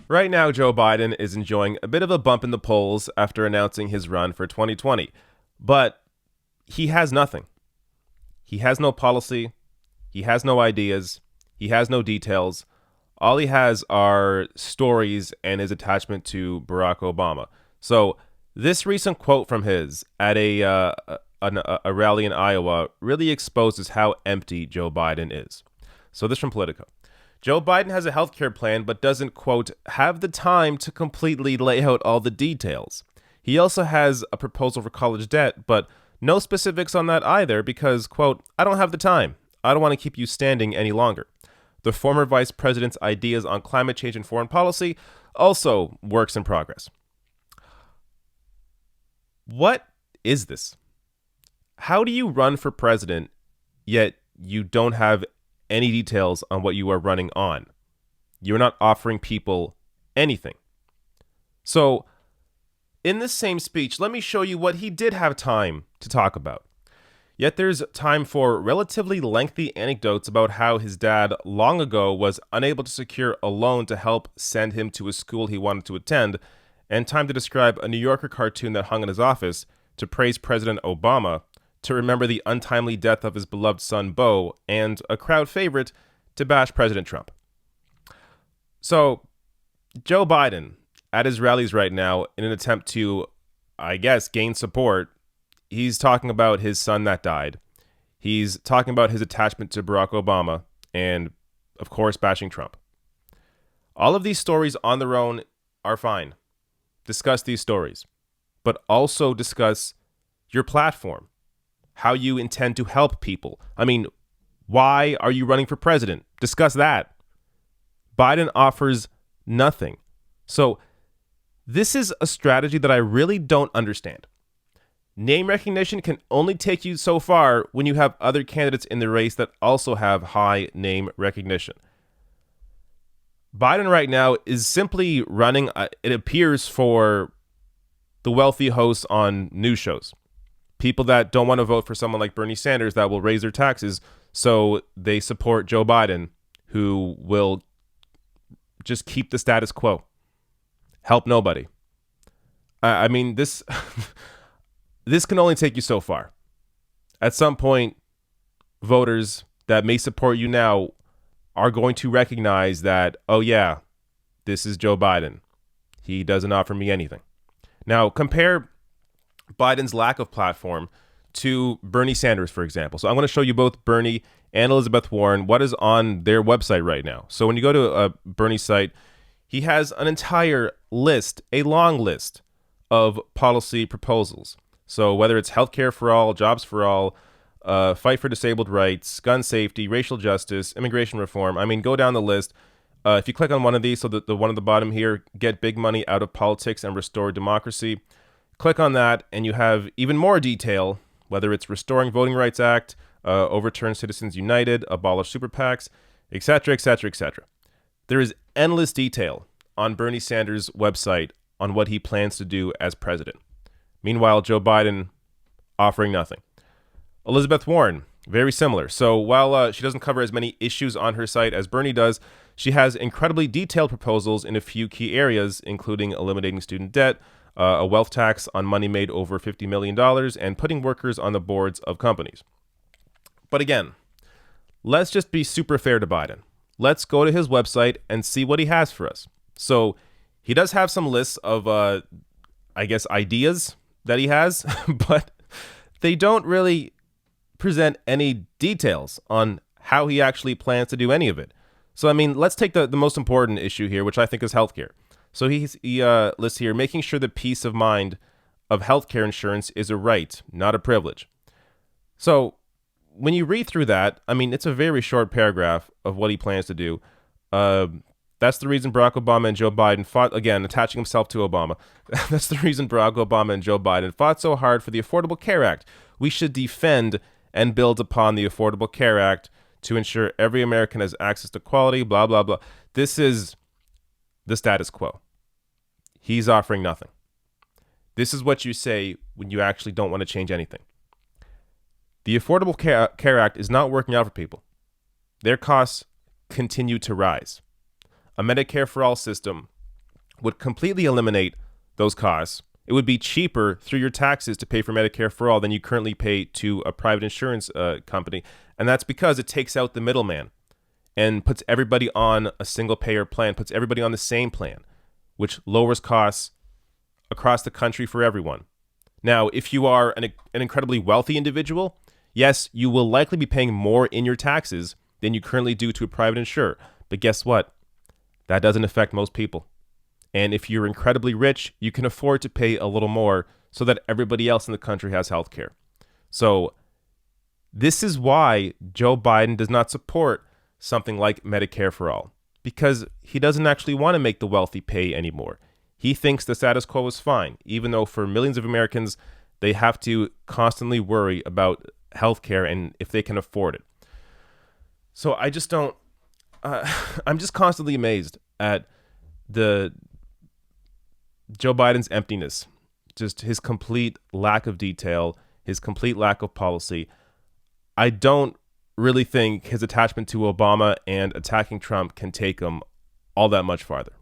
Right now, Joe Biden is enjoying a bit of a bump in the polls after announcing his run for 2020. But he has nothing. He has no policy. He has no ideas. He has no details. All he has are stories and his attachment to Barack Obama. So, this recent quote from his at a rally in Iowa really exposes how empty Joe Biden is. So, this from Politico. Joe Biden has a healthcare plan, but doesn't, quote, have the time to completely lay out all the details. He also has a proposal for college debt, but no specifics on that either because, quote, I don't have the time. I don't want to keep you standing any longer. The former vice president's ideas on climate change and foreign policy also works in progress. What is this? How do you run for president, yet you don't have any details on what you are running on? You're not offering people anything. So, in this same speech, let me show you what he did have time to talk about. Yet there's time for relatively lengthy anecdotes about how his dad long ago was unable to secure a loan to help send him to a school he wanted to attend, and time to describe a New Yorker cartoon that hung in his office, to praise President Obama, to remember the untimely death of his beloved son Beau, and a crowd favorite, to bash President Trump. So, Joe Biden, at his rallies right now, in an attempt to, I guess, gain support, he's talking about his son that died. He's talking about his attachment to Barack Obama, and, of course, bashing Trump. All of these stories on their own are fine. Discuss these stories, but also discuss your platform, how you intend to help people. I mean, why are you running for president? Discuss that. Biden offers nothing. So this is a strategy that I really don't understand. Name recognition can only take you so far when you have other candidates in the race that also have high name recognition. Biden right now is simply running, it appears, for the wealthy hosts on news shows. People that don't want to vote for someone like Bernie Sanders that will raise their taxes, so they support Joe Biden, who will just keep the status quo. Help nobody. I mean, this this can only take you so far. At some point, voters that may support you now are going to recognize that, oh yeah, this is Joe Biden. He doesn't offer me anything. Now, compare Biden's lack of platform to Bernie Sanders, for example. So I'm going to show you both Bernie and Elizabeth Warren what is on their website right now. So when you go to a Bernie site, he has an entire list, a long list of policy proposals. So whether it's healthcare for all, jobs for all, fight for disabled rights, gun safety, racial justice, immigration reform. I mean, go down the list. If you click on one of these, so the one at the bottom here, get big money out of politics and restore democracy. Click on that, and you have even more detail, whether it's Restoring Voting Rights Act, overturn Citizens United, abolish super PACs, etc., etc., etc. There is endless detail on Bernie Sanders' website on what he plans to do as president. Meanwhile, Joe Biden offering nothing. Elizabeth Warren, very similar. So while she doesn't cover as many issues on her site as Bernie does, she has incredibly detailed proposals in a few key areas, including eliminating student debt, a wealth tax on money made over $50 million, and putting workers on the boards of companies. But again, let's just be super fair to Biden. Let's go to his website and see what he has for us. So he does have some lists of, I guess, ideas that he has, but they don't really present any details on how he actually plans to do any of it. So, I mean, let's take the most important issue here, which I think is healthcare. So he lists here, making sure the peace of mind of healthcare insurance is a right, not a privilege. So when you read through that, I mean, it's a very short paragraph of what he plans to do. That's the reason Barack Obama and Joe Biden fought, again, attaching himself to Obama. That's the reason Barack Obama and Joe Biden fought so hard for the Affordable Care Act. We should defend and build upon the Affordable Care Act to ensure every American has access to quality, blah, blah, blah. This is the status quo. He's offering nothing. This is what you say when you actually don't want to change anything. The Affordable Care Act is not working out for people. Their costs continue to rise. A Medicare for all system would completely eliminate those costs. It would be cheaper through your taxes to pay for Medicare for all than you currently pay to a private insurance company. And that's because it takes out the middleman and puts everybody on a single payer plan, puts everybody on the same plan, which lowers costs across the country for everyone. Now, if you are an incredibly wealthy individual, yes, you will likely be paying more in your taxes than you currently do to a private insurer. But guess what? That doesn't affect most people. And if you're incredibly rich, you can afford to pay a little more so that everybody else in the country has health care. So this is why Joe Biden does not support something like Medicare for all, because he doesn't actually want to make the wealthy pay anymore. He thinks the status quo is fine, even though for millions of Americans, they have to constantly worry about health care and if they can afford it. So I just don't, I'm just constantly amazed at the Joe Biden's emptiness, just his complete lack of detail, his complete lack of policy. I don't really think his attachment to Obama and attacking Trump can take him all that much farther.